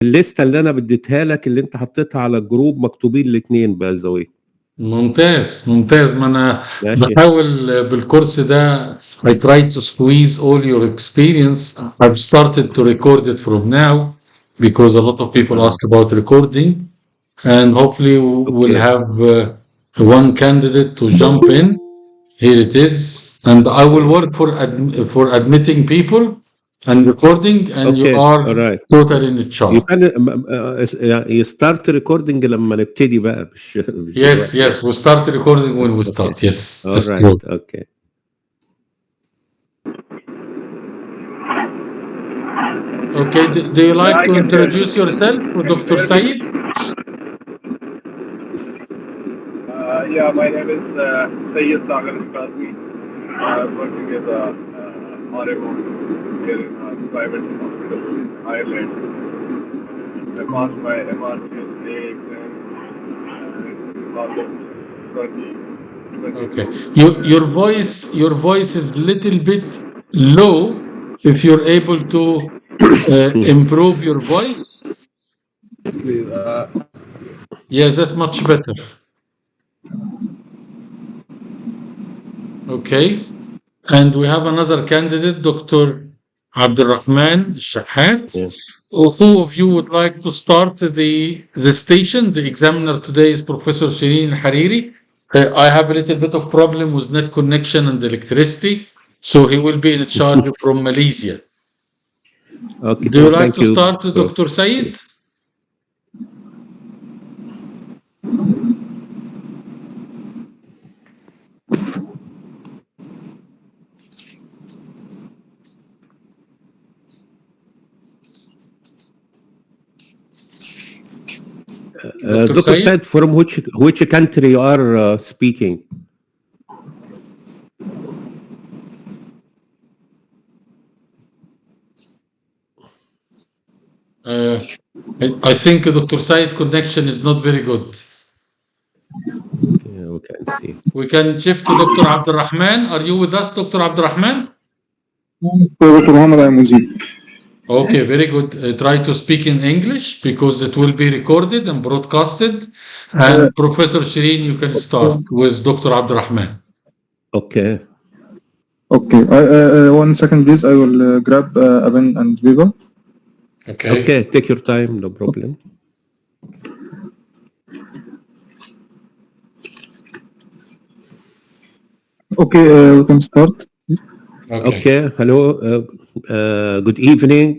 الليسته اللي انا بديتها لك اللي انت حطيتها على الجروب مكتوبين الاثنين باي ذا واي. ممتاز ممتاز. ما انا ماشي. بحاول بالكورس ده I try to squeeze all your experience. I've started to record it from now because a lot of people ask about recording, and hopefully we'll have one candidate to jump in. Here it is, and I will work for admitting people and recording, and you are totally in charge. You start recording لما نبتدي بقى مش Yes, we start recording when we start. Yes, all right. true. Okay. Okay, do you like to introduce yourself, Dr. Saeed? Yeah, my name is Saeed Sagar Kazmi. I'm working as a RMO here in a private hospital in Ireland. I passed my MRCS exam in 2020. Okay, your voice is little bit low. If you're able to improve your voice, yes, that's much better. Okay, and we have another candidate, Dr. Abdurrahman Shahat. Who of you would like to start the station? The examiner today is Professor Shireen Hariri. I have a little bit of problem with net connection and electricity, so he will be in charge from Malaysia. Okay. Do you like to start, Dr. Saeed? Dr. Said, from which country you are speaking? I think Dr. Said connection is not very good. Yeah, we can see. We can shift to Dr. Abdurrahman. Are you with us, Dr. Abdurrahman? Dr. Muhammad, I'm with you. Okay, very good. Try to speak in English because it will be recorded and broadcasted. And Professor Shireen, you can start with Dr. Abdurrahman. Okay. Okay. 1 second, please. I will grab a pen and paper. Okay. Okay. Take your time. No problem. Okay. We can start. Okay. Hello. Good evening.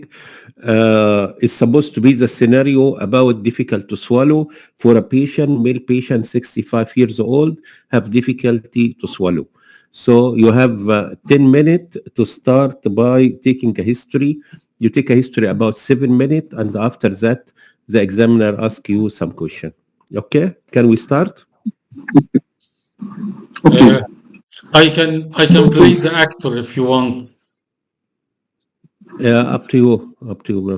It's supposed to be the scenario about difficult to swallow for a patient, male patient, 65 years old, have difficulty to swallow. So you have 10 minutes to start by taking a history. You take a history about 7 minutes, and after that, the examiner asks you some question. Okay? Can we start? Okay. I can play the actor if you want. Up to you. Up to you, bro.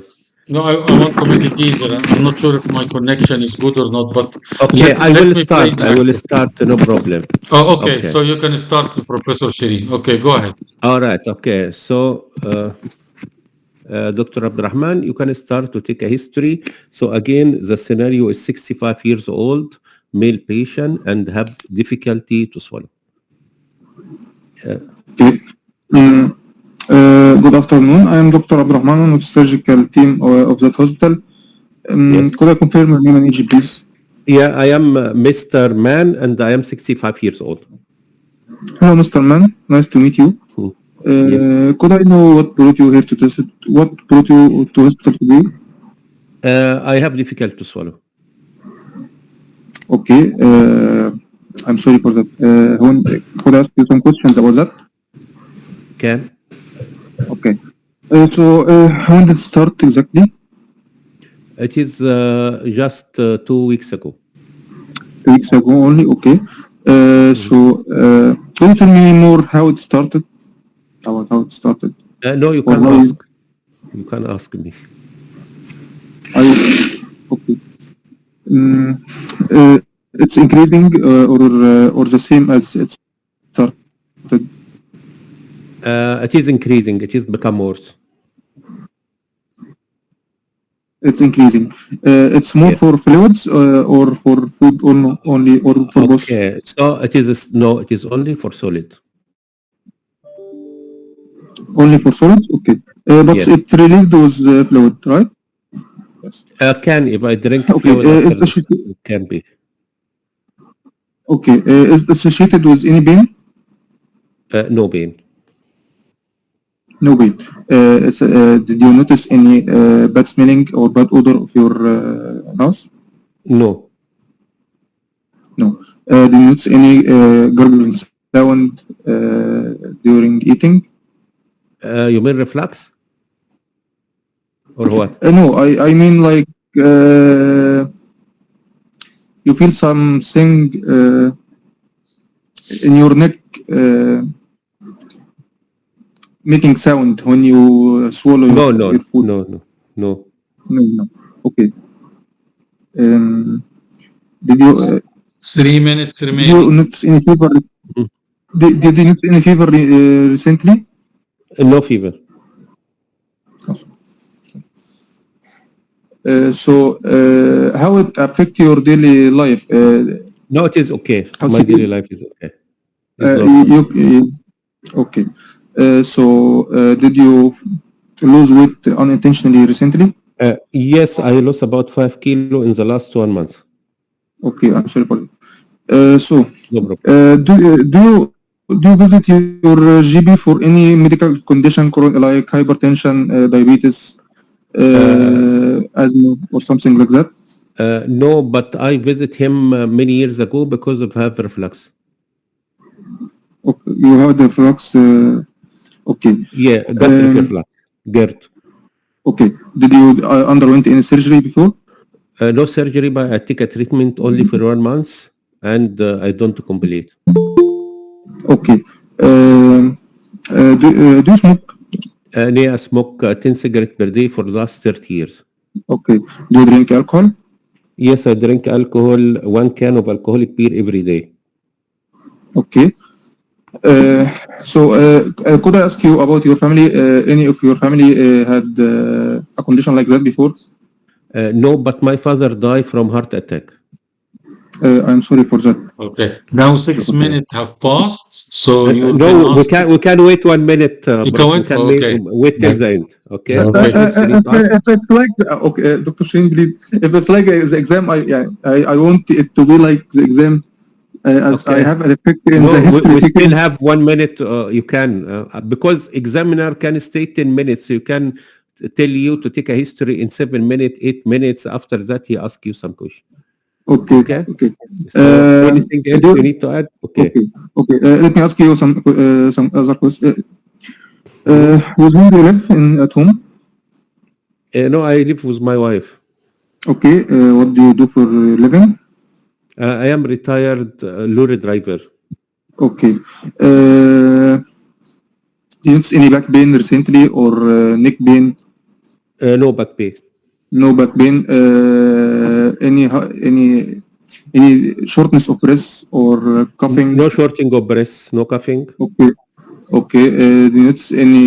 No, I want to make it easier. I'm not sure if my connection is good or not, but okay, I will start. I will start. No problem. Oh, okay. So you can start, Professor Shireen. Okay, go ahead. All right. Okay. So, Dr. Abdurrahman, you can start to take a history. So again, the scenario is 65 years old, male patient, and have difficulty to swallow. Okay. Good afternoon. I am Dr. Abdurrahman of the surgical team of that hospital. Yes. Could I confirm your name and age, please? Yeah, I am Mr. Mann, and I am 65 years old. Hello, Mr. Mann. Nice to meet you. Yes. Could I know what brought you here to test it? What brought you to hospital today? I have difficulty to swallow. Okay. I'm sorry for that. Could I ask you some questions about that? Can? Okay. So when did it start exactly? It is just 2 weeks ago. 2 weeks ago only? Okay. So can you tell me more how it started? About how it started? No, you can ask. You can ask me. Okay. It's increasing or the same as it started? It is increasing. It is become worse. It's increasing. It's more Yes. for fluids or for food only or for both? Okay, so it is no, it is only for solid. Only for solids? Okay. But Yes. it released those fluid, right? Can if I drink Okay. fluid Is after the this, it can be. okay. Is it associated with any pain? No pain. No pain. Did you notice any bad smelling or bad odor of your house? No. No. Did you notice any gurgling sound during eating? You mean reflux? Or what? No, I mean like you feel something in your neck making sound when you swallow No, your food. no. No. Okay. Did you 3 minutes did you remaining. notice any fever? Mhm. Did you notice any fever recently? No fever. How it affect your daily life? No, it is okay. How My should daily you- life is okay. It's normal. Okay. Did you lose weight unintentionally recently? Yes, I lost about 5 kilo in the last 1 month. Okay, I'm sorry for that. No problem. Do you visit your GP for any medical condition like hypertension, diabetes, asthma, or something like that? No, but I visit him many years ago because of have reflux. Okay, you have the flux. Okay. Yeah, gastric reflux. GERD. Okay. Did you underwent any surgery before? No surgery, but I take a treatment only for 1 month, and I don't complete. Okay. Do you smoke? I smoke 10 cigarettes per day for the last 30 years. Okay. Do you drink alcohol? Yes, I drink alcohol, 1 can of alcoholic beer every day. Okay. Could I ask you about your family? Any of your family had a condition like that before? No, but my father died from heart attack. I'm sorry for that. Okay. Now 6 minutes have passed, so you will No, be we asked. can wait 1 minute, You Prof. can We wait? can Okay. wait till Yeah. the end. Okay? Okay. What else you need to ask? If it's like okay, Dr. Sheen, please. If it's like the exam, I want it to be like the exam as I Okay. have an effect in No, the history we taken. still have 1 minute. You can because examiner can stay 10 minutes. You can tell you to take a history in 7 minutes, 8 minutes. After that, he ask you some question. Okay. Okay. Okay. So anything else you need to add? Okay. Okay. Let me ask you some other questions. With whom do you live at home? No, I live with my wife. Okay. What do you do for a living? I am retired lorry driver. Okay. Do you notice any back pain recently or neck pain? No back pain. No back pain. Any shortness of breath or coughing? No shorting of breath. No coughing. Okay. Okay. Do you notice any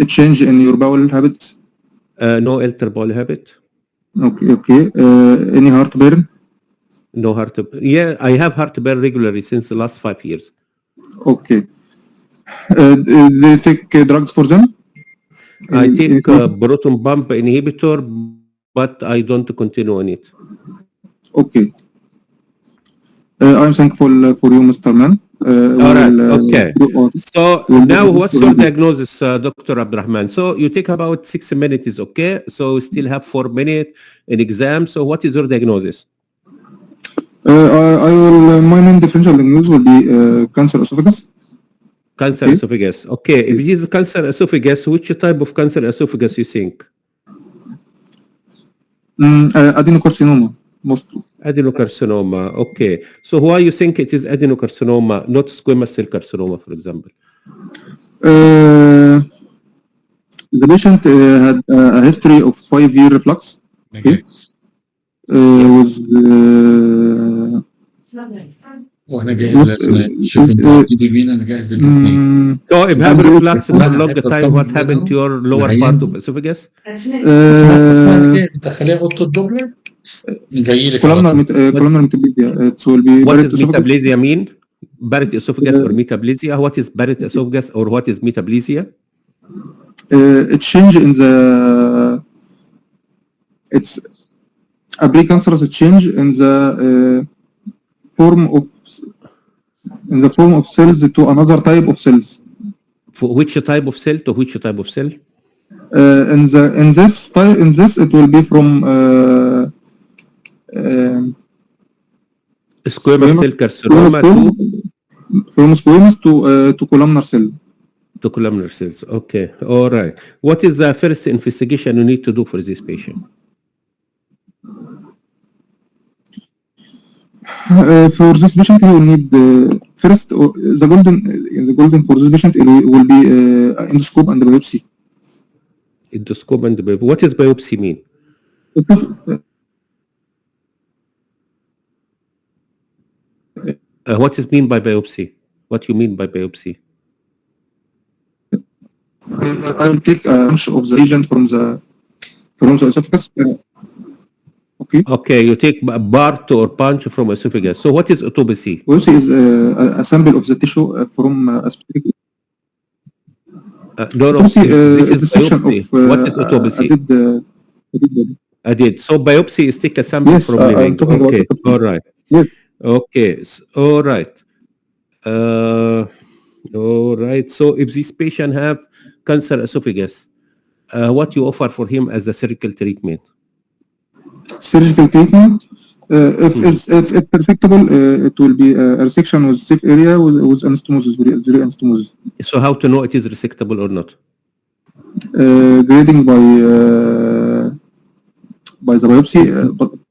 change in your bowel habits? No alter bowel habit. Okay. Okay. Any heartburn? No heartburn. Yeah, I have heartburn regularly since the last 5 years. Okay. Do you take drugs for them? I take proton pump inhibitor, but I don't continue on it. Okay. I'm thankful for you, Mr. Mann. All right. Okay. So now, what's your diagnosis, Dr. Abdurrahman? So you take about 6 minutes, is okay. So we still have 4 minutes in exam. So what is your diagnosis? My main differential diagnosis will be cancer esophagus. Cancer esophagus. Okay. If it is cancer esophagus, which type of cancer esophagus you think? Adenocarcinoma, mostly. Adenocarcinoma. Okay. So why you think it is adenocarcinoma, not squamous cell carcinoma, for example? The patient had a history of 5-year reflux. Okay. Yes. Was وانا جاهز لاسماء. شوف انت هتجيبي مين، انا جاهز الاثنين. So if have reflux for اسمها long هيبقى time, what طمن happened to your منهم lower part العيان. of esophagus? اسمها انا جاهز، تخليها اوضه الدوبلر جاي لك على columnar طول. columnar metaplasia. It will be What Barrett does esophagus. metaplasia mean? Barrett esophagus or metaplasia? What is Barrett esophagus or what is metaplasia? It change in the it's a precancerous change in the form of cells to another type of cells. For which type of cell to which type of cell? In this it will be from Squamous cell carcinoma from squamous to columnar cell. to columnar cells. Okay, all right. What is the first investigation you need to do for this patient? For this patient, he will need first the golden for this patient will be endoscope and biopsy. Endoscope and biopsy. What does biopsy mean? What is mean by biopsy? What you mean by biopsy? I will take a bunch of the region from the esophagus. Okay, you take a part or punch from esophagus. So what is autopsy? Biopsy is a sample of the tissue from a specific. No, Autopsy, this is dissection biopsy. of, What is autopsy? I did. So biopsy is take a sample Yes, from I'm living. talking about Okay, autopsy. all right. Yes. Okay, all right. All right. So if this patient have cancer esophagus, what you offer for him as a surgical treatment? Surgical treatment. If it's resectable, it will be a resection with safe area with anastomosis, very anastomosis. So how to know it is resectable or not? Grading by the biopsy,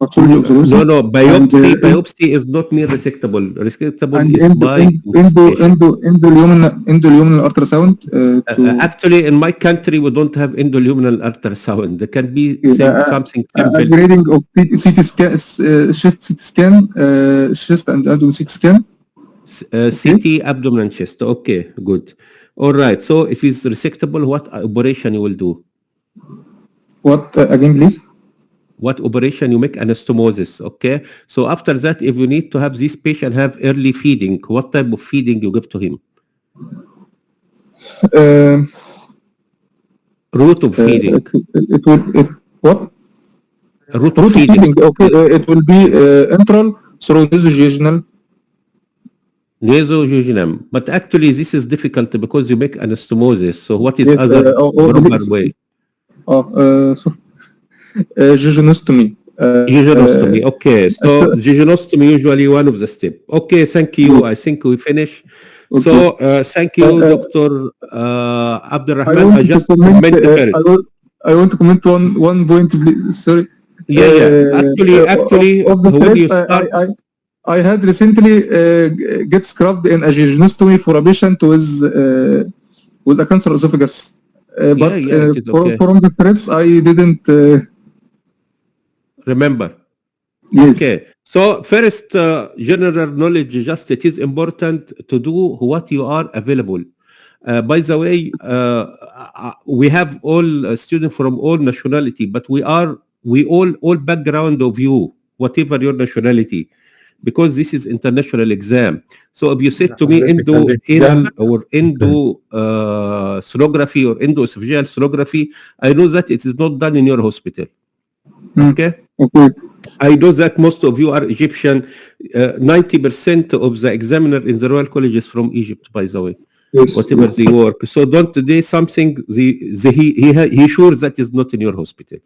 pathology of the biopsy. No, biopsy. And, Biopsy is not mean resectable. Resectable and is by endoluminal ultrasound. Actually, in my country, we don't have endoluminal ultrasound. There can be something simple. Grading of CT scan, chest CT scan, chest and abdomen CT scan. CT, abdomen, chest. Okay, good. All right. So if it's resectable, what operation you will do? What again, please? What operation you make? Anastomosis. Okay. So after that, if you need to have this patient have early feeding, what type of feeding you give to him? Route of feeding. What? Route of feeding. Okay. It will be enteral through nasojejunal. Nasojejunum. But actually, this is difficult because you make anastomosis. So what is other proper way? Jejunostomy. Jejunostomy. Okay. So jejunostomy usually one of the steps. Okay. Thank you. I think we finish. Okay. So thank you, Dr. Abdurrahman. I just comment first. I want to comment one point, please. Sorry. Yeah. Actually, when you start, I had recently get scrubbed in a jejunostomy for a patient with a cancer esophagus. But from the stress, I didn't remember. Yes. Okay. So first, general knowledge, just it is important to do what you are available. By the way, we have all students from all nationality, but we all background of you, whatever your nationality, because this is international exam. So if you said to me endo-anal or endo-sonography or endo-esophageal sonography, I know that it is not done in your hospital. Okay? Okay. I know that most of you are Egyptian. 90% of the examiner in the Royal College is from Egypt, by the way. Yes. Whatever they work. So don't do something he sure that is not in your hospital.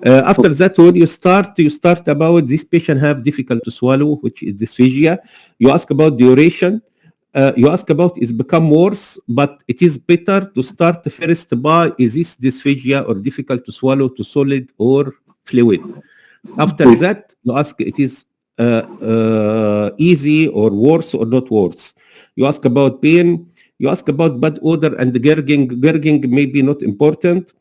After that, when you start about this patient have difficult to swallow, which is dysphagia. You ask about duration. You ask about it's become worse, but it is better to start first by is this dysphagia or difficult to swallow to solid or fluid. After that, you ask it is easy or worse or not worse. You ask about pain. You ask about bad odor and gurgling. Gurgling may be not important.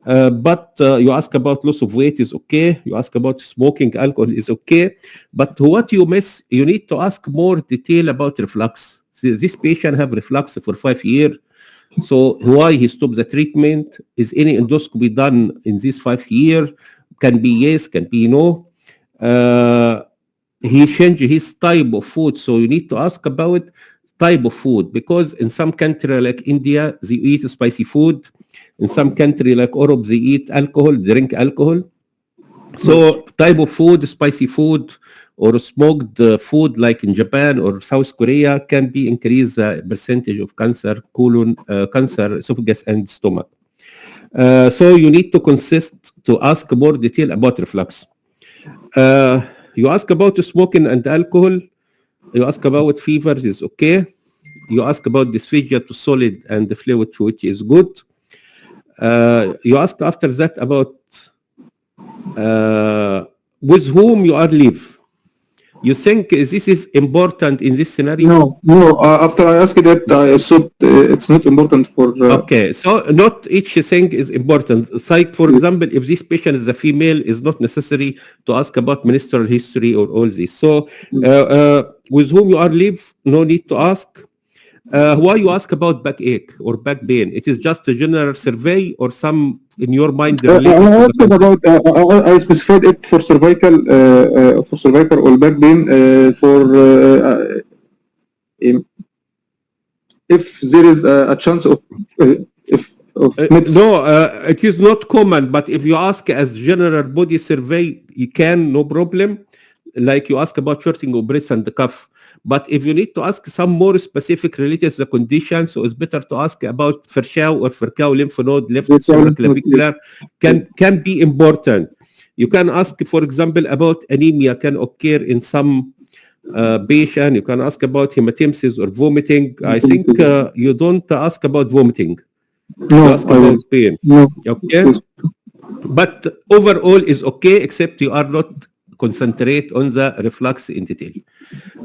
But you ask about loss of weight is okay. You ask about smoking alcohol is okay. But what you miss, you need to ask more detail about reflux. This patient have reflux for 5 years. So why he stopped the treatment? Is any endoscopy done in this 5 years? Can be yes, can be no. He changed his type of food. So you need to ask about type of food, because in some country like India, they eat spicy food. In some country like Europe, they eat alcohol, drink alcohol. So type of food, spicy food, or smoked food like in Japan or South Korea can be increase the percentage of cancer, colon, cancer, esophagus, and stomach. So you need to to ask more detail about reflux. You ask about smoking and alcohol. You ask about fevers is okay. You ask about dysphagia to solid and the fluid, which is good. You ask after that about with whom you are live. You think this is important in this scenario? No. After I asked that, I thought it's not important for. Okay, so not each thing is important. Like, for example, if this patient is a female, it's not necessary to ask about menstrual history or all this. So, with whom you are live, no need to ask. Why you ask about backache or back pain? It is just a general survey or some in your mind related I to asked about. I specified it for cervical or back pain. If there is a chance of no, it is not common. But if you ask as general body survey, you can, no problem. Like you ask about shortening of breath and the cuff. But if you need to ask some more specific related to the condition, so it's better to ask about Furchow or Furchow lymph node, left supraclavicular, can be important. You can ask, for example, about anemia can occur in some patient. You can ask about hematemesis or vomiting. I think you don't ask about vomiting. No, you ask about pain. No. Okay? But overall is okay, except you are not concentrate on the reflux in detail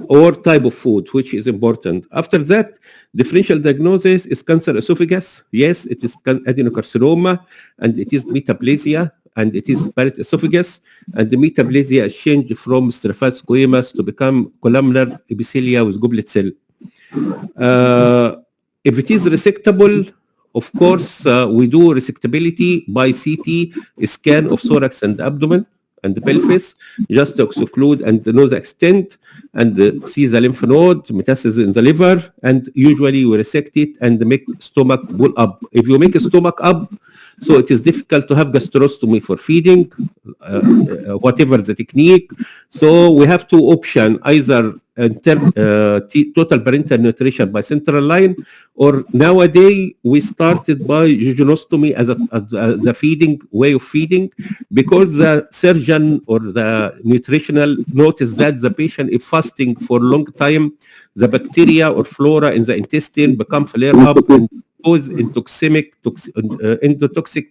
or type of food, which is important. After that, differential diagnosis is cancer esophagus. Yes, it is adenocarcinoma, and it is metaplasia, and it is Barrett esophagus, and the metaplasia is changed from stratified squamous to become columnar epithelia with goblet cell. If it is resectable, of course, we do resectability by CT scan of thorax and abdomen and the pelvis, just to exclude and know the extent and see the lymph node, metastasis in the liver, and usually we resect it and make stomach pull up. If you make a stomach up, so it is difficult to have gastrostomy for feeding, whatever the technique. So we have two options, either total parenteral nutrition by central line, or nowadays we started by jejunostomy as the feeding way of feeding, because the surgeon or the nutritional notice that the patient is fasting for a long time, the bacteria or flora in the intestine become flare up and cause endotoxic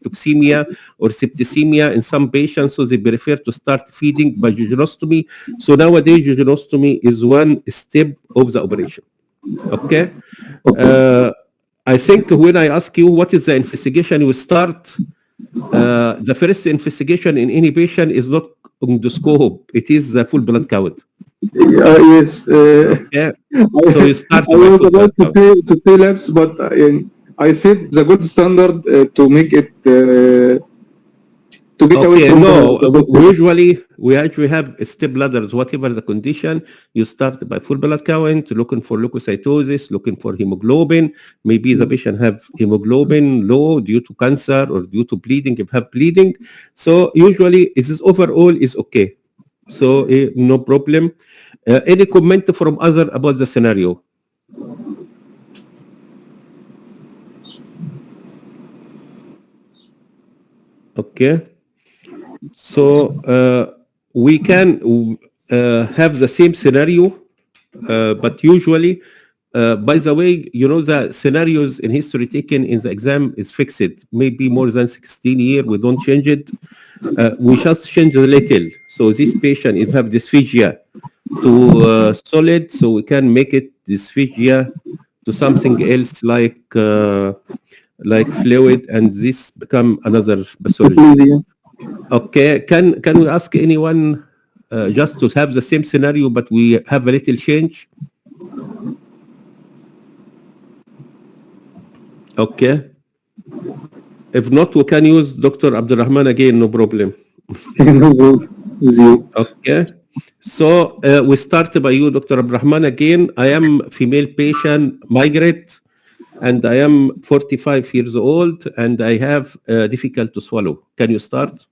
toxemia or septicemia in some patients, so they prefer to start feeding by jejunostomy. So nowadays jejunostomy is one step of the operation. Okay. I think when I ask you what is the investigation you start, the first investigation in any patient is not endoscope, it is the full blood count. Yes. Yeah. So you start. I was about to pay labs, but I said the gold standard to make it to get away from. Usually we actually have step ladders. Whatever the condition, you start by full blood count, looking for leukocytosis, looking for hemoglobin. Maybe the patient have hemoglobin low due to cancer or due to bleeding. If have bleeding, so usually this overall is okay. So no problem. Any comment from other about the scenario? Okay. So we can have the same scenario, but usually, by the way, you know, the scenarios in history taken in the exam is fixed. Maybe more than 16 years, we don't change it. We just change a little. So this patient, if have dysphagia to solid, so we can make it dysphagia to something else like like fluid, and this become another pathology. Okay, can we ask anyone just to have the same scenario, but we have a little change? Okay. If not, we can use Dr. Abdurrahman again, no problem. No problem with you. Okay. So we start by you, Dr. Abdurrahman, again. I am female patient, migrate, and I am 45 years old, and I have difficult to swallow. Can you start?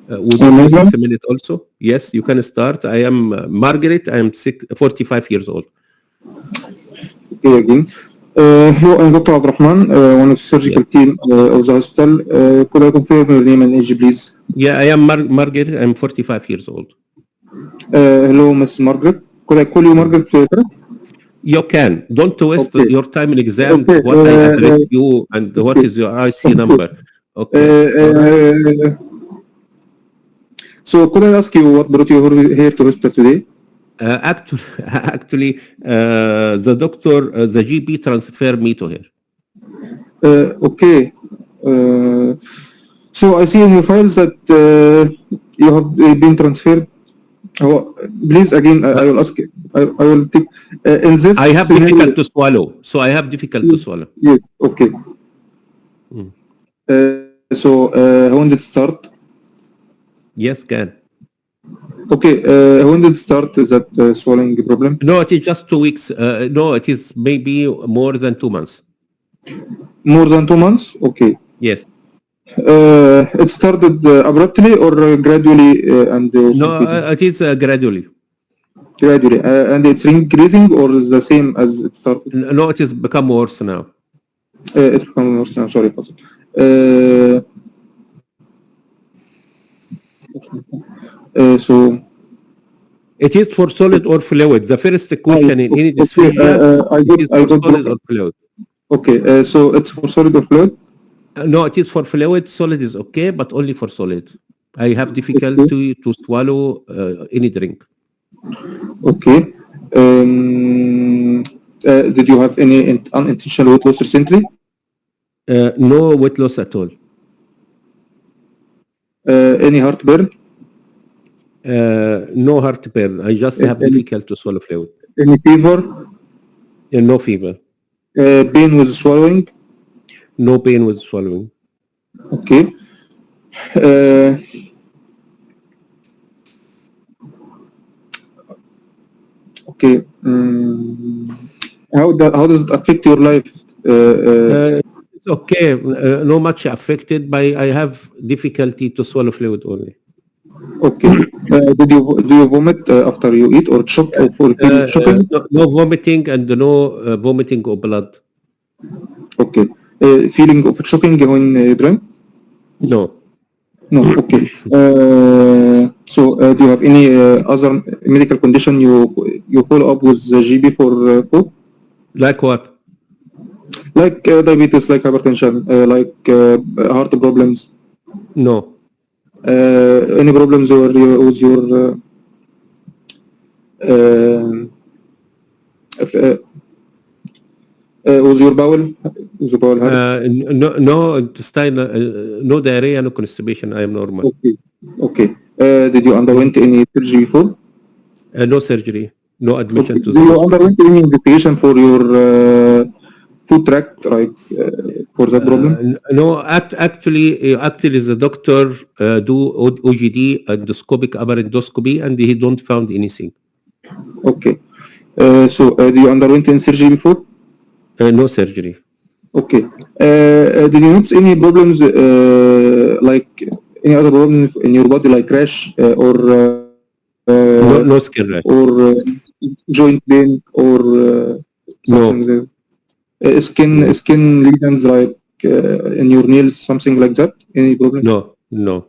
Would you do 6 minutes also? Yes, you can start. I am Margaret. I am 45 years old. Okay, again. Hello, I'm Dr. Abdurrahman, one of the surgical team of the hospital. Could I confirm your name and age, please? Yeah, I am Margaret. I'm 45 years old. Hello, Ms. Margaret. Could I call you Margaret? You can. Don't waste your time in exam. What I address you and what is your IC number. Okay. So could I ask you what brought you here to hospital today? Actually, the doctor, the GP transferred me to here. Okay. So I see in your files that you have been transferred. Oh, please, again, I will ask. I will take. In this, I have difficult to swallow. So I have difficult to swallow. Yes. Okay. So when did it start? Yes, can. Okay. When did it start that swallowing problem? No, it is just 2 weeks. No, it is maybe more than 2 months. More than 2 months? Okay. Yes. It started abruptly or gradually? No, it is gradually. Gradually. And it's increasing or is the same as it started? No, it has become worse now. It's become worse now. Sorry, Pastor. So it is for solid or fluid. The first question in any dysphagia is for solid or fluid. Okay, so it's for solid or fluid? No, it is for fluid. Solid is okay, but only for solid. I have difficulty to swallow any drink. Okay. Did you have any unintentional weight loss recently? No weight loss at all. Any heartburn? No heartburn. I just have difficulty to swallow fluid. Any fever? No fever. Pain with swallowing? No pain with swallowing. Okay. Okay. How does it affect your life? It's okay. No much affected by. I have difficulty to swallow fluid only. Okay. Do you vomit after you eat or choke or feel choking? No vomiting and no vomiting of blood. Okay. Feeling of choking when you drink? No. No. Okay. So do you have any other medical condition you follow up with the GP for? Like what? Like diabetes, like hypertension, like heart problems. No. Any problems with your with your bowel? With your bowel habits? No intestinal, no diarrhea, no constipation. I am normal. Okay. Okay. Did you underwent any surgery before? No surgery. No admission to the hospital. hospital. Did you underwent any investigation for your food tract, like for that problem? No, actually, the doctor do OGD, endoscopic upper endoscopy, and he don't found anything. Okay. So do you underwent any surgery before? No surgery. Okay. Did you notice any problems, like any other problems in your body, like rash or no skin rash, or joint pain or something no. Like skin lesions, like in your nails, something like that? Any problem? No.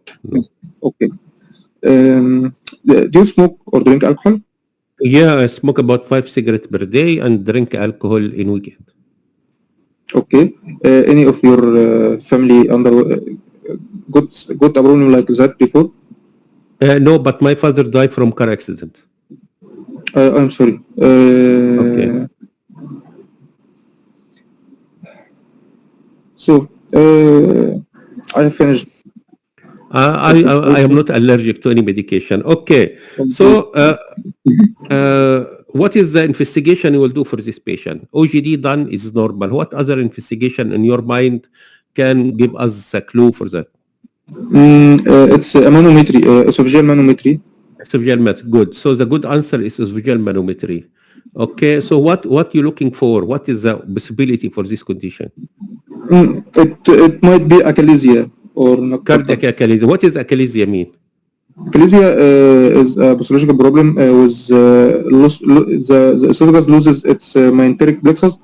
Okay. Do you smoke or drink alcohol? Yeah, I smoke about 5 cigarettes per day and drink alcohol in weekend. Okay. Any of your family got a problem like that before? No, but my father died from car accident. I'm sorry. Okay. So I have finished. I am not allergic to any medication. Okay. So what is the investigation you will do for this patient? OGD done is normal. What other investigation in your mind can give us a clue for that? It's a manometry, esophageal manometry. Esophageal manometry. Good. So the good answer is esophageal manometry. Okay. So what you looking for? What is the possibility for this condition? It might be achalasia or cardiac achalasia. What does achalasia mean? Achalasia is a pathological problem with the esophagus loses its mesenteric plexus.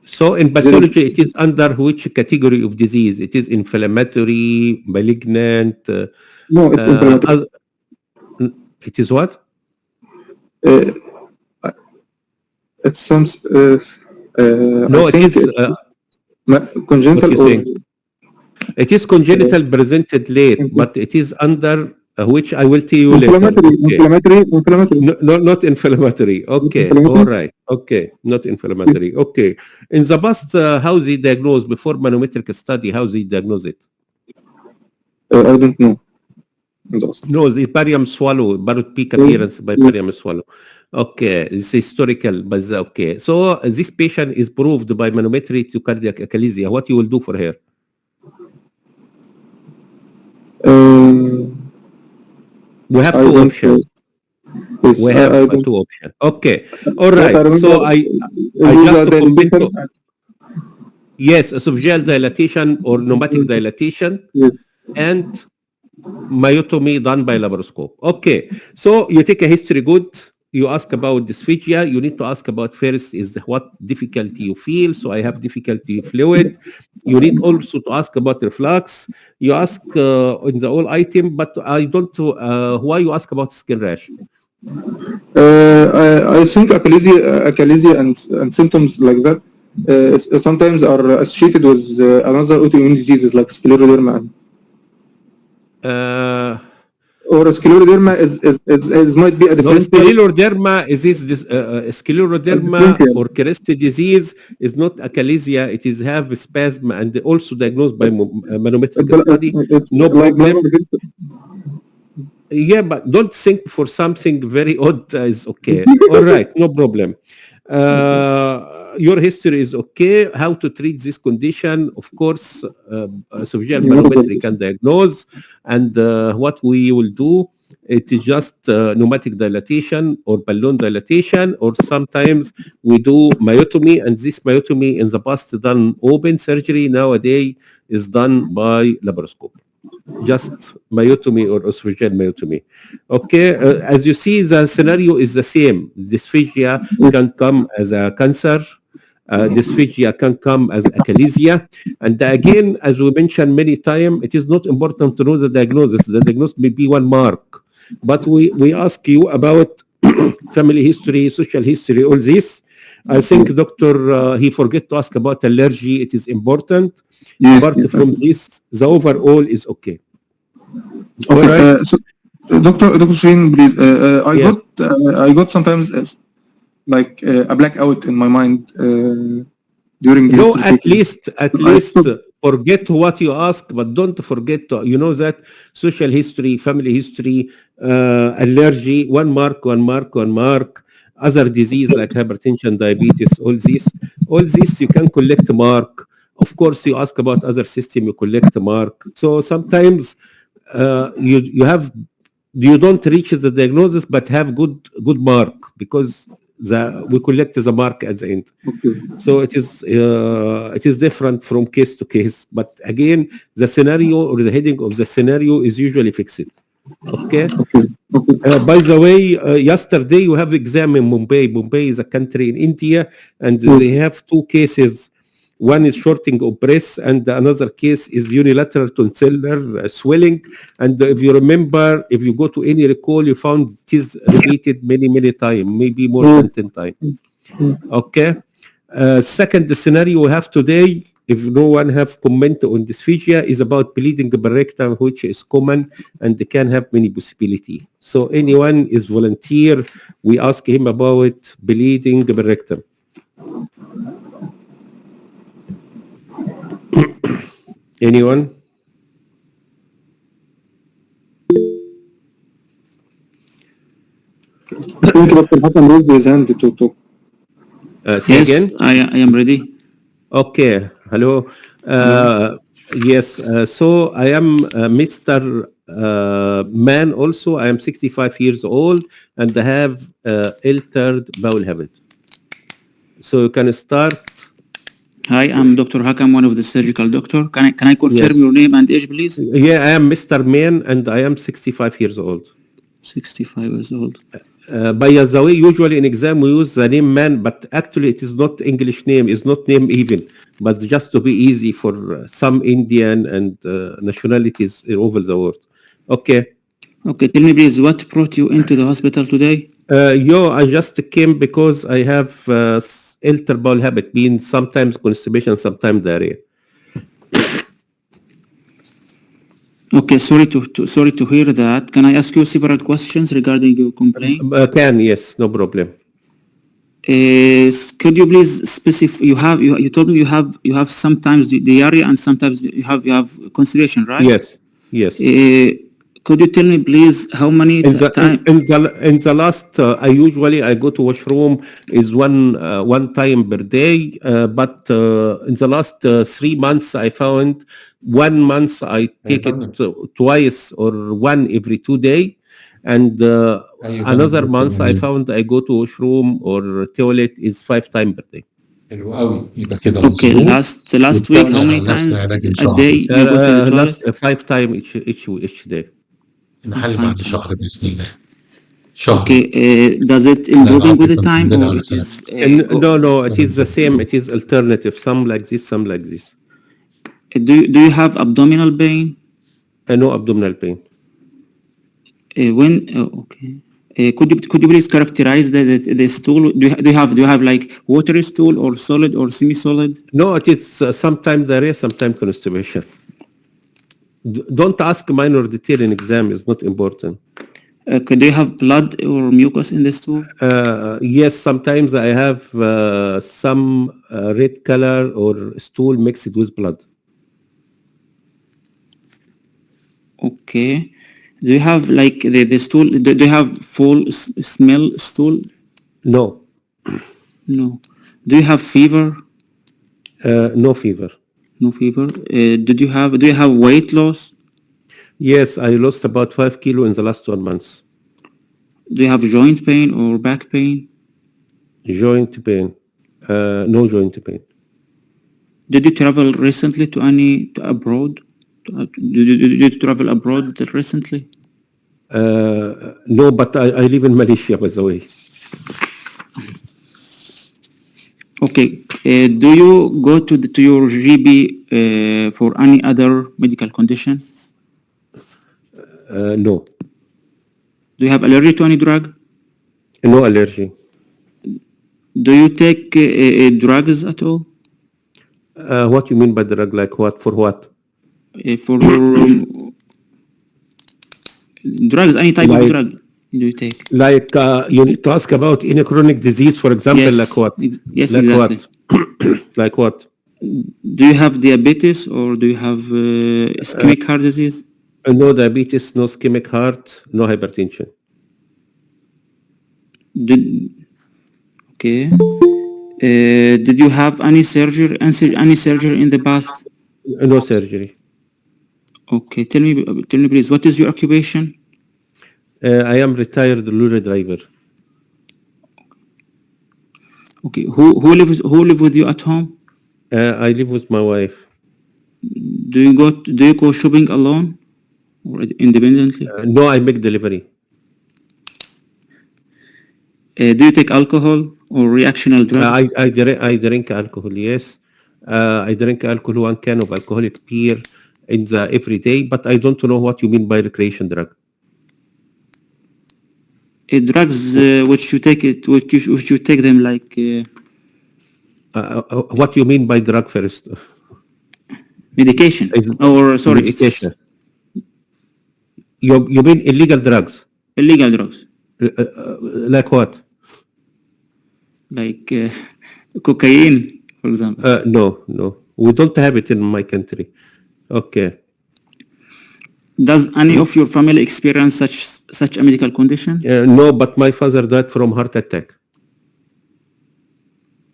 So in pathology, it is under which category of disease? It is inflammatory, malignant? No, it's inflammatory. It is what? It's some. No, it is congenital. It is congenital presented late, but it is under which I will tell you inflammatory, later. Okay. Inflammatory. No, not inflammatory. Okay, all right. Okay, not inflammatory. Okay. In the past, how they diagnose before manometric study? How they diagnose it? I don't know. No, the barium swallow, barut peak appearance by barium swallow. Okay, it's historical, but okay. So this patient is proved by manometry to cardiac achalasia. What you will do for her? We have two options. Yes, we have two options. Okay, all right. So I just comment. Yes, esophageal dilatation or pneumatic dilatation, and myotomy done by laparoscope. Okay, so you take a history good. You ask about dysphagia. You need to ask about first is what difficulty you feel. So I have difficulty fluid. You need also to ask about reflux. You ask in the whole item, but I don't. Why you ask about skin rash? I think achalasia and symptoms like that sometimes are associated with another autoimmune diseases like scleroderma. Or scleroderma is might be a different. No, scleroderma is this scleroderma or Kereste disease is not achalasia. It is have spasm and also diagnosed by manometric study. No problem. Yeah, but don't think for something very odd is okay. All right, no problem. Your history is okay. How to treat this condition? Of course, esophageal manometry can diagnose, and what we will do, it is just pneumatic dilatation or balloon dilatation, or sometimes we do myotomy, and this myotomy in the past done open surgery. Nowadays is done by laparoscope. Just myotomy or esophageal myotomy. Okay, as you see, the scenario is the same. Dysphagia can come as a cancer. Dysphagia can come as achalasia. And again, as we mentioned many times, it is not important to know the diagnosis. The diagnosis may be one mark. But we ask you about family history, social history, all this. I think doctor, he forget to ask about allergy. It is important. Apart from this, the overall is okay. Okay, right. So, Dr. Shireen, please. I got sometimes like a blackout in my mind during this. No, at least forget what you ask, but don't forget to, you know that social history, family history, allergy, one mark. Other disease like hypertension, diabetes, all this you can collect mark. Of course, you ask about other system, you collect a mark. So sometimes you don't reach the diagnosis, but have good mark because we collect the mark at the end. Okay. So it is different from case to case. But again, the scenario or the heading of the scenario is usually fixed. Okay. By the way, yesterday you have exam in Mumbai. Mumbai is a country in India, and they have two cases. One is shorting of breath, and another case is unilateral tonsillar swelling. And if you remember, if you go to any recall, you found it is repeated many times, maybe more than 10 times. Okay. Second scenario we have today, if no one have comment on dysphagia, is about bleeding rectum, which is common and they can have many possibility. So anyone is volunteer, we ask him about bleeding rectum. Anyone? I think Dr. Hassan raised his hand to talk. Say Yes, again? I am ready. Okay. Hello. Yes. So I am Mr. Man. Also, I am 65 years old and I have altered bowel habit. So you can start. Hi, I'm Dr. Hakam, one of the surgical doctor. Can I confirm Yes. your name and age, please? Yeah, I am Mr. Man and I am 65 years old. 65 years old. By the way, usually in exam we use the name man, but actually it is not English name, it's not name even, but just to be easy for some Indian and nationalities over the world. Okay. Okay, tell me please, what brought you into the hospital today? I just came because I have irritable bowel habit, being sometimes constipation, sometimes diarrhea. Okay, sorry to hear that. Can I ask you several questions regarding your complaint? Yes, no problem. Could you please specify? You told me you have sometimes the diarrhea and sometimes you have constipation, right? Yes. Could you tell me please how many In times? the last, I usually go to washroom is one time per day, but in the last 3 months I found 1 month I take it twice or one every 2 days, and another month I found I go to washroom or toilet is 5 times per day. حلو قوي يبقى كده Okay, مظبوط last week, how وتسمي many على نفس times علاج a الشهر day you go to the toilet? Last 5 times each day. نحل 5 بعد times. شهر باذن الله شهر Okay, does it لا improving نعرف with the كم time عندنا or على it سنة is? No, it is the same. It is alternative. Some like this, some like this. Do you have abdominal pain? No abdominal pain. Okay. Could you please characterize the stool? Do you have like watery stool or solid or semi-solid? No, it is sometimes diarrhea, sometimes constipation. Don't ask minor detail in exam. It's not important. Do you have blood or mucus in the stool? Yes, sometimes I have some red color or stool mixed with blood. Okay. Do you have like the stool? Do you have full smell stool? No. No. Do you have fever? No fever. No fever. Do you have weight loss? Yes, I lost about 5 kilos in the last 1 month. Do you have joint pain or back pain? Joint pain. No joint pain. Did you travel recently to abroad? Did you travel abroad recently? No, but I live in Malaysia, by the way. Okay. Do you go to your GB for any other medical condition? No. Do you have allergy to any drug? No allergy. Do you take drugs at all? What you mean by drug? Like what? For what? For drugs, any type of drug do you take? Like you need to ask about any chronic disease, for example, Yes, like what? yes, like exactly. What? Like what? Do you have diabetes or do you have ischemic heart disease? No diabetes, no ischemic heart, no hypertension. Okay. Did you have any surgery in the past? No surgery. Okay. Tell me please, what is your occupation? I am retired lorry driver. Okay. Who live with you at home? I live with my wife. Do you go shopping alone or independently? No, I make delivery. Do you take alcohol or reactional drugs? I drink alcohol. Yes, I drink alcohol, 1 can of alcoholic beer every day. But I don't know what you mean by recreation drug. Drugs which you take them like. What you mean by drug first? Medication or sorry, medication. You mean illegal drugs? Illegal drugs. Like what? Like cocaine, for example. No, we don't have it in my country. Okay. Does any of your family experience such a medical condition? No, but my father died from heart attack.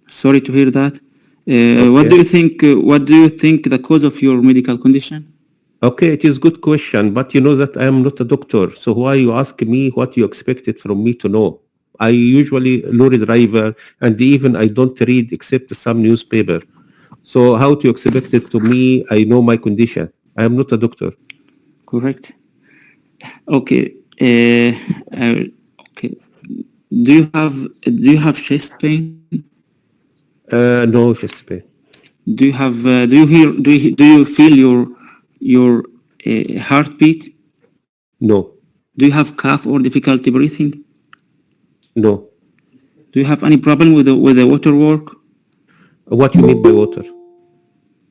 Sorry to hear that. What do you think? What do you think the cause of your medical condition? Okay, it is good question, but you know that I am not a doctor. So why you ask me what you expected from me to know? I usually lorry driver, and even I don't read except some newspaper. So how to expect it to me? I know my condition. I am not a doctor. Correct. Okay. Okay. Do you have chest pain? No chest pain. Do you have? Do you feel your heartbeat? No. Do you have cough or difficulty breathing? No. Do you have any problem with the water work? What you mean by water?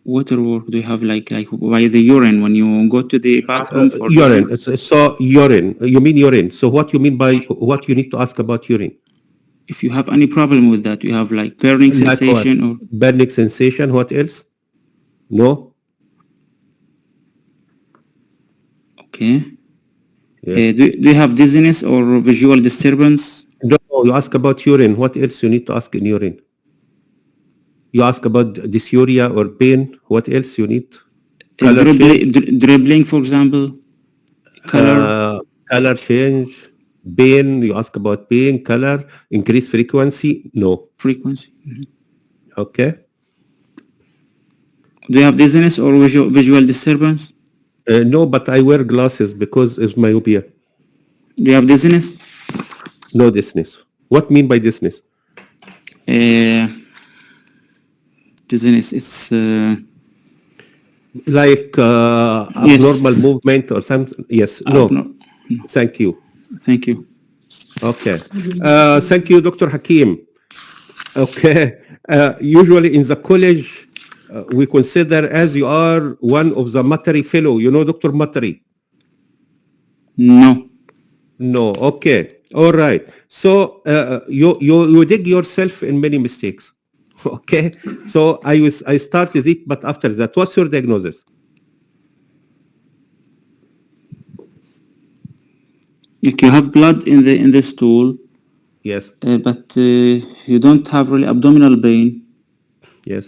Water work. Do you have like by the urine when you go to the bathroom for urine? So urine. You mean urine? So what you mean by what you need to ask about urine? If you have any problem with that, you have like burning sensation or burning sensation. What else? No. Okay. Yes. Do you have dizziness or visual disturbance? No, you ask about urine. What else you need to ask in urine? You ask about dysuria or pain. What else you need? Dribbling, for example. Color change. Pain. You ask about pain, color, increased frequency. No. Frequency. Mm-hmm. Okay. Do you have dizziness or visual disturbance? No, but I wear glasses because of myopia. Do you have dizziness? No dizziness. What mean by dizziness? Dizziness. It's like abnormal movement or something. Yes. No. Thank you. Thank you. Okay. Thank you, Dr. Hakim. Okay. Usually in the college, we consider as you are one of the Matari fellow. You know Dr. Matari? No. No. Okay. All right. So you dig yourself in many mistakes. Okay. So I started it, but after that, what's your diagnosis? Like you have blood in the stool. Yes. But you don't have really abdominal pain. Yes.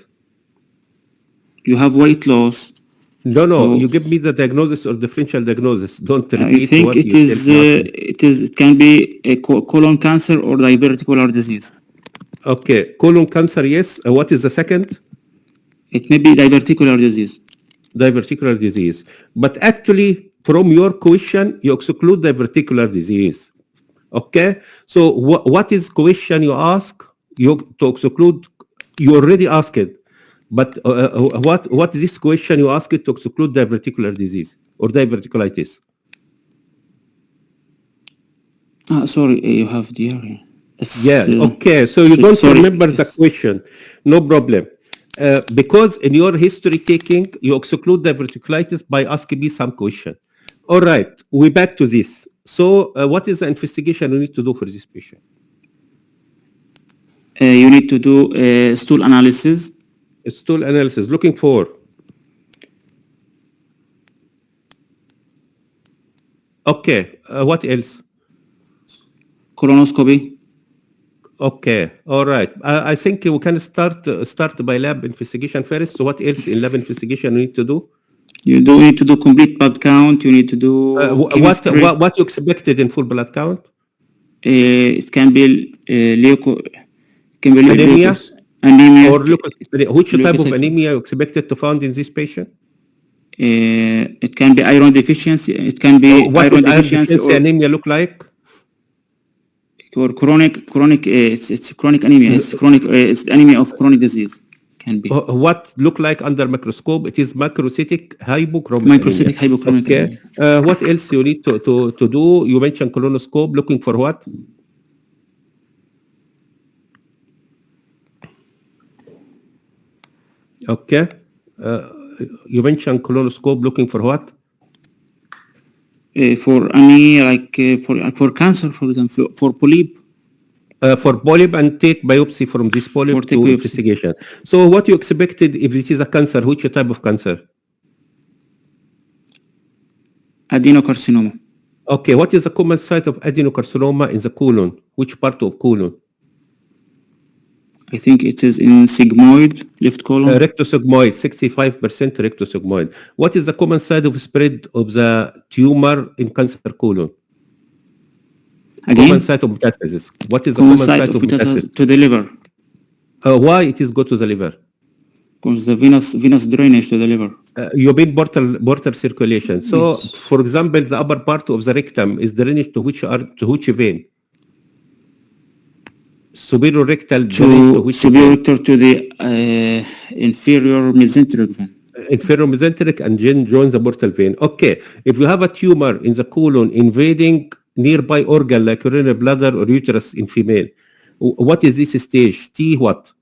You have weight loss. No, so, you give me the diagnosis or differential diagnosis. Don't repeat. I think it can be a colon cancer or diverticular disease. Okay, colon cancer, yes. What is the second? It may be diverticular disease. Diverticular disease. But actually, from your question, you exclude diverticular disease. Okay? So what is question you ask? You to exclude, you already asked it. But what is this question you ask it to exclude diverticular disease or diverticulitis? Sorry, you have diarrhea. Yeah, okay. So you don't remember the question. No problem. Because in your history taking, you exclude diverticulitis by asking me some question. All right, we back to this. So what is the investigation you need to do for this patient? You need to do stool analysis. Stool analysis, looking for? Okay, what else? Colonoscopy. Okay, all right. I think we can start by lab investigation first. So what else in lab investigation you need to do? You need to do complete blood count. You need to do what you expected in full blood count? It can be anemia. Anemia. Or which type of anemia you expected to find in this patient? It can be iron deficiency. It can be iron deficiency or anemia look like? Or chronic. It's chronic anemia. It's chronic. It's anemia of chronic disease. Can be. What look like under microscope? It is macrocytic hypochromic. Macrocytic hypochromic. Okay. What else you need to do? You mentioned colonoscope. Looking for what? Okay. You mentioned colonoscope. Looking for what? For any for cancer, for example, for polyp. For polyp and take biopsy from this polyp to investigation. So what you expected if it is a cancer? Which type of cancer? Adenocarcinoma. Okay, what is the common site of adenocarcinoma in the colon? Which part of colon? I think it is in sigmoid, left colon. Rectosigmoid, 65% rectosigmoid. What is the common site of spread of the tumor in cancer colon? Again? Common site of metastasis. What is the common site of metastasis? To the liver. Why it is go to the liver? Because the venous drainage to the liver. You mean portal circulation. So, Yes. for example, the upper part of the rectum is drainage to which vein? Superior rectal drainage to which superior vein? rectal to the inferior mesenteric vein. Inferior mesenteric and then join the portal vein. Okay, if you have a tumor in the colon invading nearby organ like urinary bladder or uterus in female, what is this stage? T what?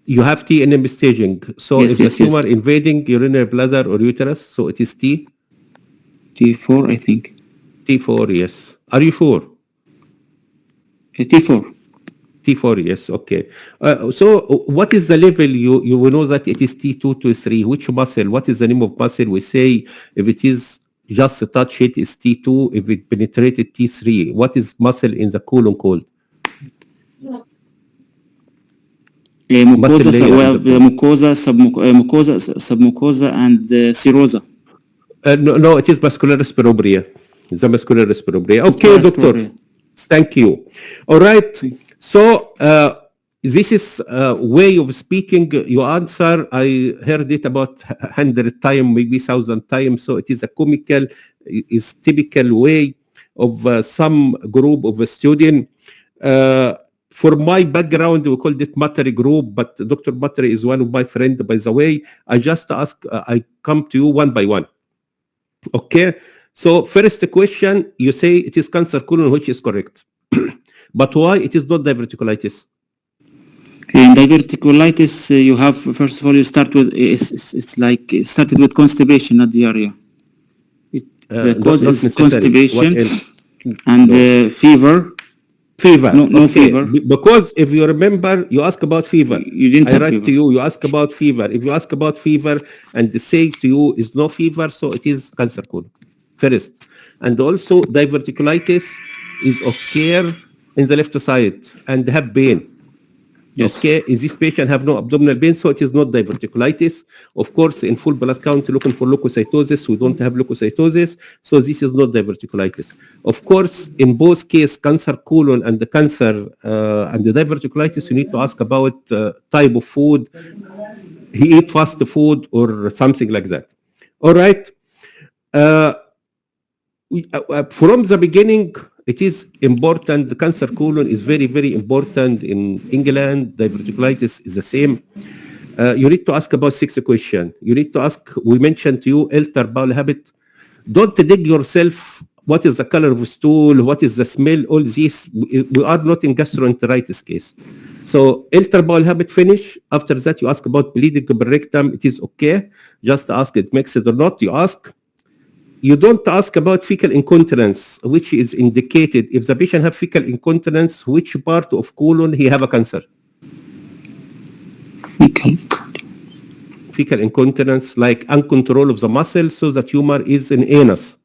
You have T in staging. So Yes, if yes, the tumor invading urinary bladder or uterus, so it is T? T4, I think. T4, yes. Are you sure? T4. T4, yes, okay. So what is the level you will know that it is T2 to 3? Which muscle? What is the name of muscle? We say if it is just a touch it is T2, if it penetrated T3. What is muscle in the colon called? Mucosa, we have mucosa, submucosa, and serosa. No, it is muscularis perobreo. The muscularis perobreo. Okay, doctor. Thank you. All right. So this is a way of speaking. Your answer, I heard it about 100 times, maybe 1,000 times. So it is a comical, is typical way of some group of a student. For my background, we called it Materi group, but Dr. Materi is one of my friends, by the way. I just ask, I come to you one by one. Okay, so first question, you say it is cancer colon, which is correct. But why it is not diverticulitis? In diverticulitis, you have, first of all, you start with, it's like, it started with constipation, not diarrhea. The cause is constipation and fever. Fever. No okay. fever. Because if you remember, you ask about fever. You didn't have write fever. to you, you ask about fever. If you ask about fever and they say to you is no fever, so it is cancer colon. First. And also diverticulitis is occur in the left side and have pain. Yes. Okay, is this patient have no abdominal pain, so it is not diverticulitis. Of course, in full blood count, looking for leukocytosis, we don't have leukocytosis, so this is not diverticulitis. Of course, in both cases, cancer colon and the cancer and the diverticulitis, you need to ask about type of food. He eat fast food or something like that. All right. From the beginning, it is important. The cancer colon is very, very important in England. Diverticulitis is the same. You need to ask about 6 questions. You need to ask, we mentioned to you, alter bowel habit. Don't dig yourself, what is the color of stool, what is the smell, all this. We are not in gastroenteritis case. So alter bowel habit finish. After that, you ask about bleeding per rectum. It is okay. Just ask it makes it or not. You ask. You don't ask about fecal incontinence, which is indicated if the patient have fecal incontinence, which part of colon he have a cancer? Fecal incontinence, like uncontrol of the muscle, so the tumor is in anus.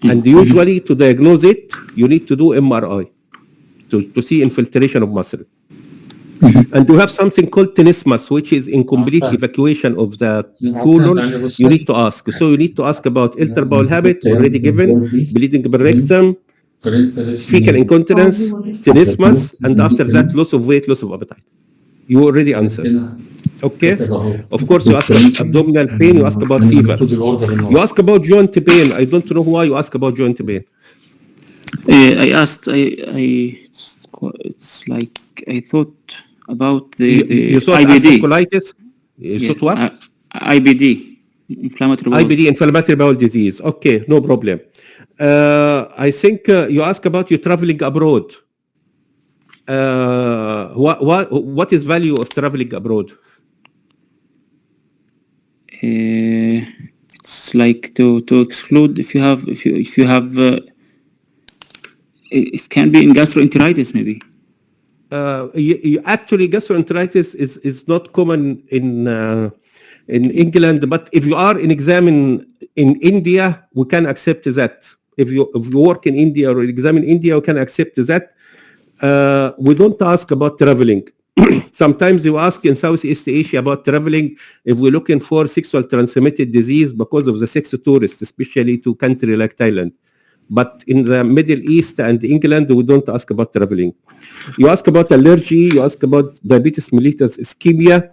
And usually to diagnose it, you need to do MRI to see infiltration of muscle. And you have something called tenesmus, which is incomplete evacuation of the colon. You need to ask. So you need to ask about alter bowel habit, already given, bleeding per rectum, fecal incontinence, tenesmus, and after that, loss of weight, loss of appetite. You already answered. Okay? Of course, you ask about abdominal pain, you ask about fever. You ask about joint pain. I don't know why you ask about joint pain. I asked, it's like, I thought about the you thought IBD. Colitis? You thought what? IBD, inflammatory bowel. IBD, inflammatory bowel disease. Okay, no problem. I think you ask about you traveling abroad. What is value of traveling abroad? It's like to exclude if you have it can be in gastroenteritis maybe. Actually, gastroenteritis is not common in in England. But if you are in exam in India, we can accept that. If you work in India or exam in India, we can accept that. We don't ask about traveling. Sometimes you ask in Southeast Asia about traveling if we're looking for sexual transmitted disease because of the sex tourists, especially to country like Thailand. But in the Middle East and England, we don't ask about traveling. You ask about allergy, you ask about diabetes mellitus ischemia,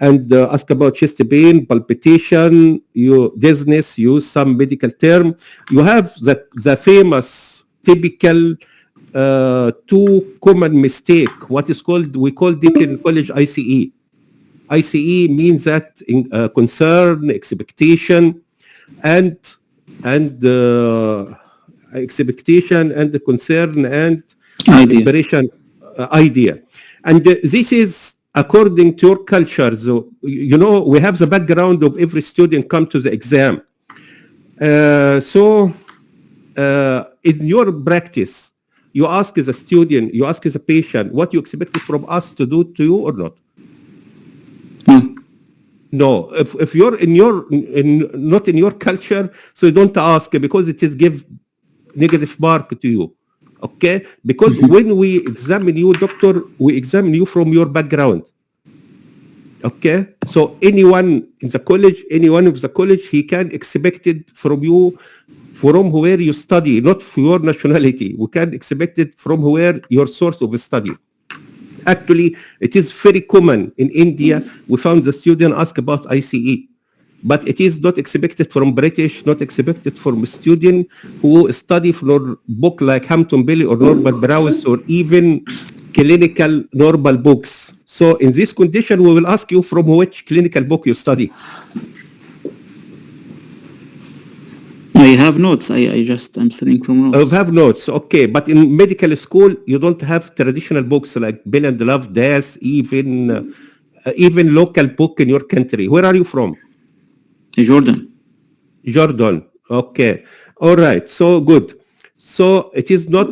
and ask about chest pain, palpitation, dizziness, use some medical term. You have the famous typical two common mistake. What is called, we called it in college ICE. ICE means that concern, expectation, and expectation and the concern and preparation idea. And this is according to your culture. So, you know, we have the background of every student come to the exam. So in your practice, you ask as a student, you ask as a patient, what you expected from us to do to you or not? No, if you're not in your culture, so you don't ask because it is give negative mark to you, okay? Because when we examine you, doctor, we examine you from your background, okay? So anyone in the college, anyone of the college, he can expect it from you, from where you study, not for your nationality. We can expect it from where your source of study. Actually, it is very common in India. We found the student ask about ICE, but it is not expected from British, not expected from a student who study from book like Hampton Bailey or Norman Browse or even clinical normal books. So in this condition, we will ask you from which clinical book you study. I have notes. I'm studying from notes. I have notes, okay. But in medical school, you don't have traditional books like Bill and Love, Death, even local book in your country. Where are you from? Jordan. Jordan, okay. All right, so good. So it is not,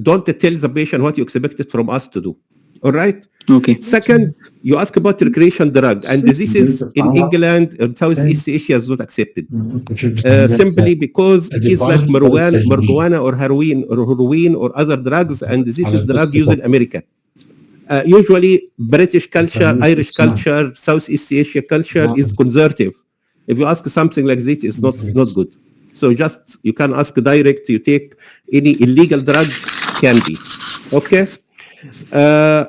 don't tell the patient what you expected from us to do. All right? Okay. Second, you ask about recreation drug, and this is in England and Southeast Asia is not accepted. Simply because it is like marijuana or heroin or other drugs, and this is drug used in America. Usually, British culture, Irish culture, Southeast Asia culture is conservative. If you ask something like this, it's not good. So just, you can ask direct, you take any illegal drug, can be. Okay?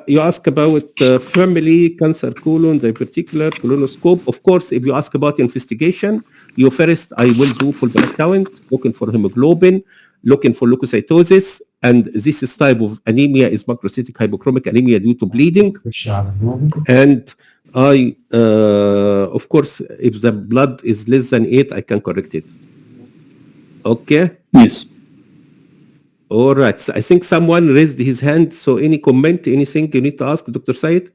You ask about family, cancer, colon, diverticular, colonoscope. Of course, if you ask about investigation, you first, I will do full blood count, looking for hemoglobin, looking for leukocytosis, and this is type of anemia is macrocytic hypochromic anemia due to bleeding. And I, of course, if the blood is less than 8, I can correct it. Okay? Yes. All right. So I think someone raised his hand. So any comment, anything you need to ask, Dr. Said?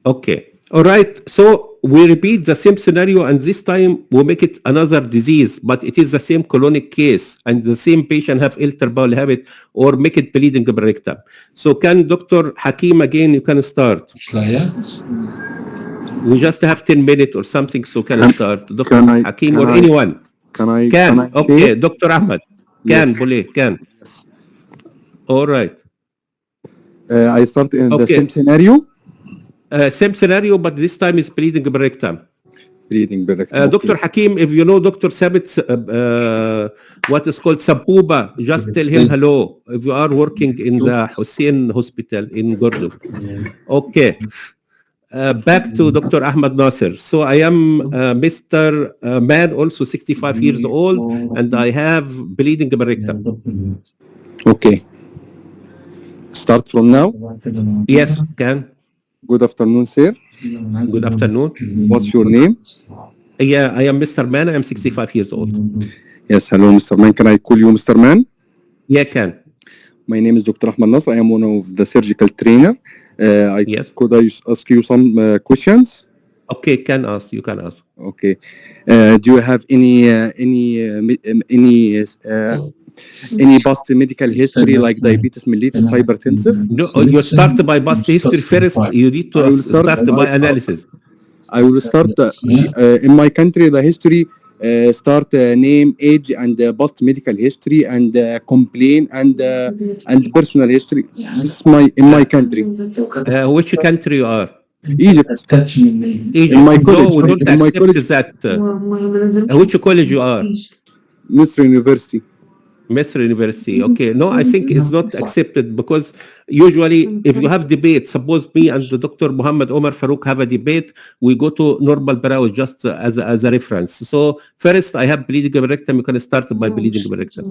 Okay. All right. So we repeat the same scenario, and this time we make it another disease, but it is the same colonic case, and the same patient have irritable bowel habit or make it bleeding rectum. So can Dr. Hakim again, you can start. We just have 10 minutes or something, so can start. Dr. Hakim or anyone. Can I Okay, share? Dr. Ahmed. Can, can. Yes. All right. I start in the same scenario. Same scenario, but this time is bleeding rectum. Bleeding rectum. Dr. Hakim, if you know Dr. Sabit's what is called Sabuba, just tell him hello. If you are working in the Hussein Hospital in Gordon. Okay. Back to Dr. Ahmed Nasser. So I am Mr. Man, also 65 years old, and I have bleeding rectum. Okay. Start from now? Yes, can. Good afternoon, sir. Good afternoon. What's your name? Yeah, I am Mr. Man. I am 65 years old. Yes, hello, Mr. Man. Can I call you Mr. Man? Yeah, can. My name is Dr. Ahmed Nasser. I am one of the surgical trainer. Yes. Could I ask you some questions? Okay, can ask. You can ask. Okay. Do you have any Any past medical history like diabetes mellitus, hypertensive? No, you start by past history first. You need to start by analysis. I will start in my country the history. Start name, age, and past medical history, and complaint, and personal history. This is in my country. Which country you are? Egypt. Egypt. In my college. No, we don't in my accept college. that. Which college you are? Misr University. Misr University. Okay. No, I think it's not accepted because usually if you have debate, suppose me and the Dr. Muhammad Omar Farouk have a debate, we go to normal brow just as a reference. So first I have bleeding rectum. You can start by bleeding rectum.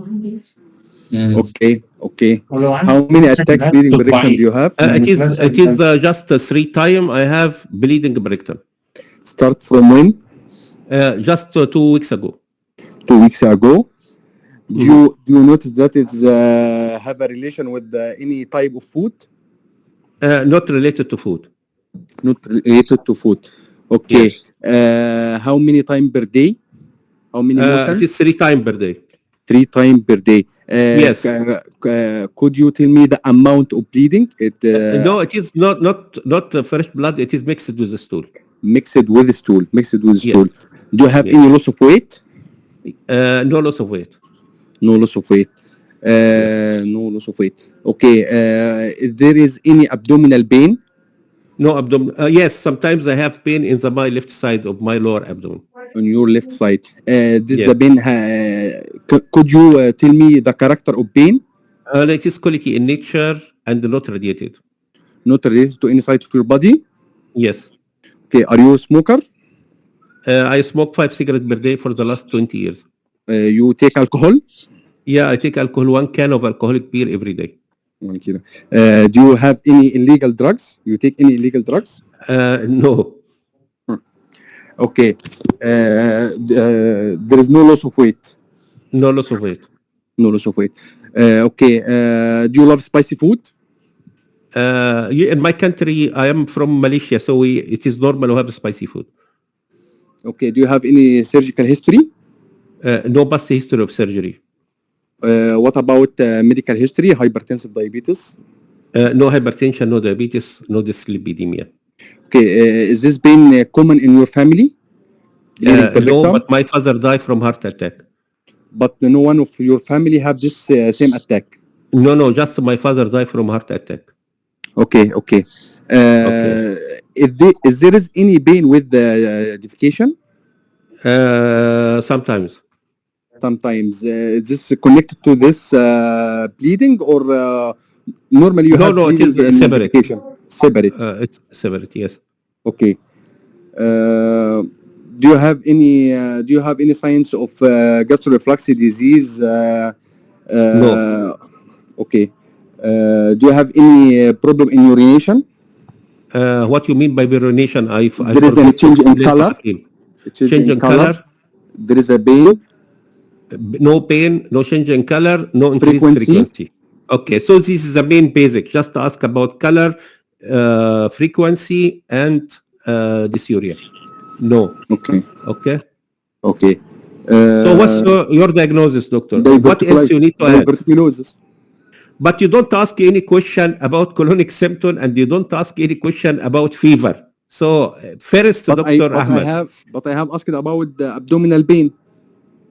Okay. How many attacks bleeding rectum do you have? It is just 3 times I have bleeding rectum. Start from when? Just 2 weeks ago. 2 weeks ago. Do you notice that it's have a relation with any type of food? Not related to food. Not related to food. Okay. Yes. How many times per day? How many motions? It is 3 times per day. 3 times per day. Yes. Could you tell me the amount of bleeding? No, it is not fresh blood. It is mixed with the stool. Mixed with stool. Mixed with Yes. stool. Do you have Yes. any loss of weight? No loss of weight. No loss of weight. No loss of weight. Okay. There is any abdominal pain? No abdomen. Yes, sometimes I have pain in my left side of my lower abdomen. On your left side. This Yes. the pain. Could you tell me the character of pain? It is colicky in nature and not radiated. Not related to any side of your body? Yes. Okay. Are you a smoker? I smoke 5 cigarettes per day for the last 20 years. You take alcohol? Yeah, I take alcohol, 1 can of alcoholic beer every day. 1 kilo. Do you have any illegal drugs? You take any illegal drugs? No. Okay. There is no loss of weight. No loss of weight. No loss of weight. Okay. Do you love spicy food? In my country, I am from Malaysia, so it is normal to have spicy food. Okay. Do you have any surgical history? No past history of surgery. What about medical history? Hypertensive, diabetes? No hypertension, no diabetes, no dyslipidemia. Okay. Is this been common in your family? No, but my father died from heart attack. But no one of your family have this same attack? No, just my father died from heart attack. Okay. Is there any pain with the defecation? Sometimes. Sometimes. Is this connected to this bleeding or normally you have No, it is bleeding in separate. defecation? Separate. It's separate, yes. Okay. Do you have any signs of gastroreflux disease? No. Okay. Do you have any problem in urination? What you mean by urination? There is a change in color. Change in color. There is a pain. No pain, no change in color, no increased frequency. Okay, so this is the main basic. Just ask about color, frequency, and dysuria. No. Okay. So what's your diagnosis, doctor? What else you need to add? Diverticulosis. But you don't ask any question about colonic symptom and you don't ask any question about fever. So first, Dr. Ahmed. But I have asked about the abdominal pain.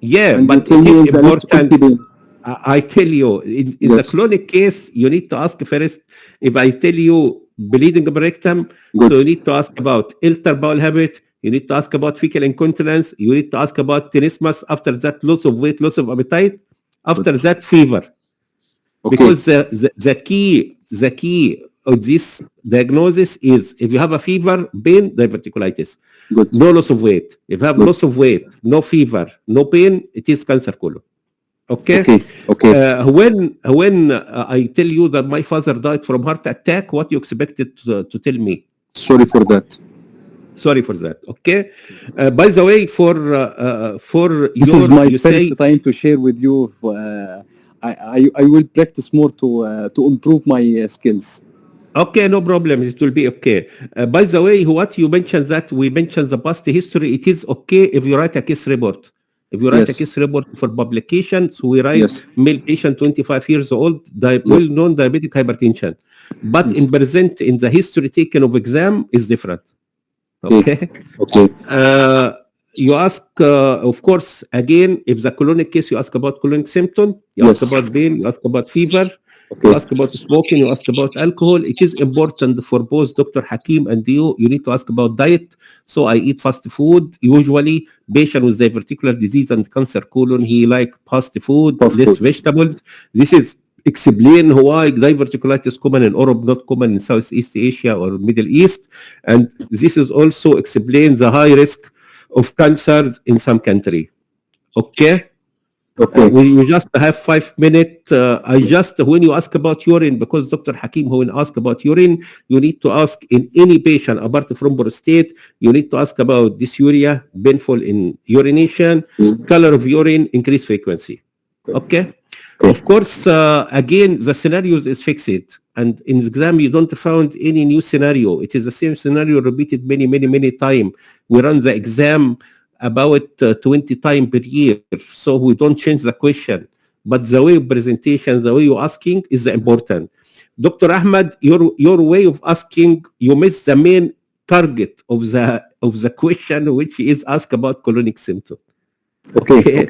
Yeah, and but it is important. I tell you, in Yes. the colonic case, you need to ask first. If I tell you bleeding rectum, so you need to ask about irritable bowel habit. You need to ask about fecal incontinence. You need to ask about tenesmus. After that, loss of weight, loss of appetite. After that, fever. Okay. Because the key of this diagnosis is if you have a fever, pain, diverticulitis. Good. No loss of weight. If you have loss of weight, no fever, no pain, it is cancer colon. Okay. When I tell you that my father died from heart attack, what you expected to tell me? Sorry for that. Okay. By the way, for this is my first time to share with you. I will practice more to improve my skills. Okay, no problem. It will be okay. By the way, what you mentioned that we mentioned the past history. It is okay if you write a case report. If you write a Yes. case report for publication, so we write Yes. male patient 25 years old, well-known diabetic hypertension. But Yes. in present, in the history taken of exam is different. Okay. Okay. Okay. You ask, of course, again, if the colonic case, you ask about colonic symptom, you Yes. ask about pain, you ask about fever, Okay. you ask about smoking, you ask about alcohol. It is important for both Dr. Hakim and you. You need to ask about diet. So I eat fast food. Usually, patient with diverticular disease and cancer colon, he like fast food, Fast less food. vegetables. This is explain why diverticulitis common in Europe, not common in Southeast Asia or Middle East. And this is also explain the high risk of cancers in some country. Okay? Okay. We just have 5 minutes. When you ask about urine, because Dr. Hakim, when ask about urine, you need to ask in any patient, apart from prostate, you need to ask about dysuria, painful in urination, color of urine, increased frequency. Okay? Of course, again, the scenarios is fixed. And in the exam, you don't found any new scenario. It is the same scenario repeated many times. We run the exam about 20 times per year. So we don't change the question. But the way of presentation, the way you're asking is important. Dr. Ahmed, your way of asking, you miss the main target of the question, which is ask about colonic symptom. Okay.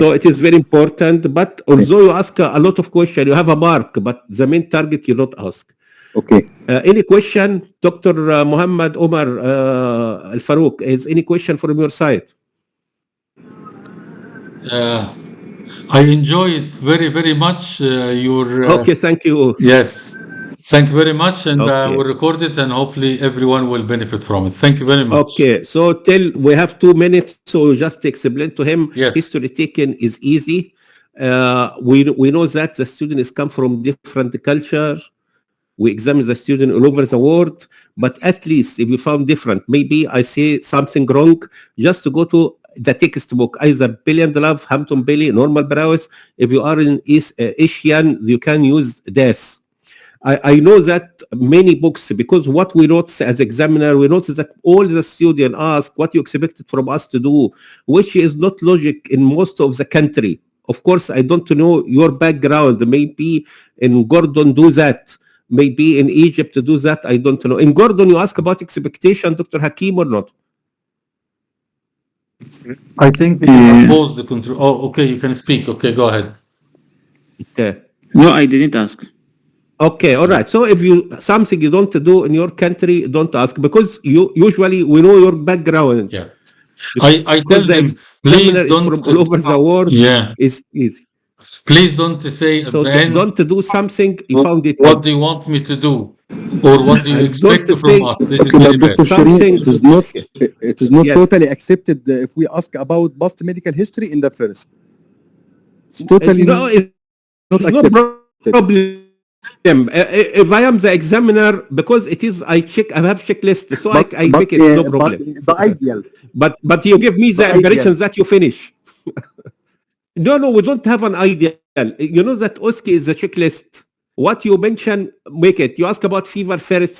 So it is very important. But although you ask a lot of questions, you have a mark, but the main target you don't ask. Okay. Any question, Dr. Muhammad Omar Al Farouk? Is any question from your side? I enjoy it very much. Okay, thank you. Yes, thank you very much, and Okay. we'll record it, and hopefully everyone will benefit from it. Thank you very much. Okay, so we have 2 minutes, so just explain to him. Yes. History taken is easy. We know that the students come from different culture. We examine the student all over the world, but at least if you found different, maybe I say something wrong, just to go to the textbook, either Billion Love, Hampton Bailey, Normal Browse. If you are in Asian, you can use this. I know that many books, because what we notice as examiner, we notice that all the students ask what you expected from us to do, which is not logic in most of the country. Of course, I don't know your background. Maybe in Gordon do that. Maybe in Egypt to do that, I don't know. In Gordon, you ask about expectation, Dr. Hakim, or not? I think you can pause the control. Oh, okay, you can speak. Okay, go ahead. Okay. No, I didn't ask. Okay, all right. So if something you don't do in your country, don't ask, because usually we know your background. Yeah. I tell them, please don't from all over the world. Yeah. Is easy. Please don't say at So the end. don't do something you found it. What do you want me to do, or what do you expect from us? This is Okay, very but bad. Dr. Shireen, it is not Yes. totally accepted if we ask about past medical history in the first. It's totally No, it's not no accepted. problem. If I am the examiner, because it is, I have checklist, so I pick it, no problem. The ideal. But you give me the The impression ideal. that you finish. No, we don't have an ideal. You know that OSCE is a checklist. What you mention, make it. You ask about fever first,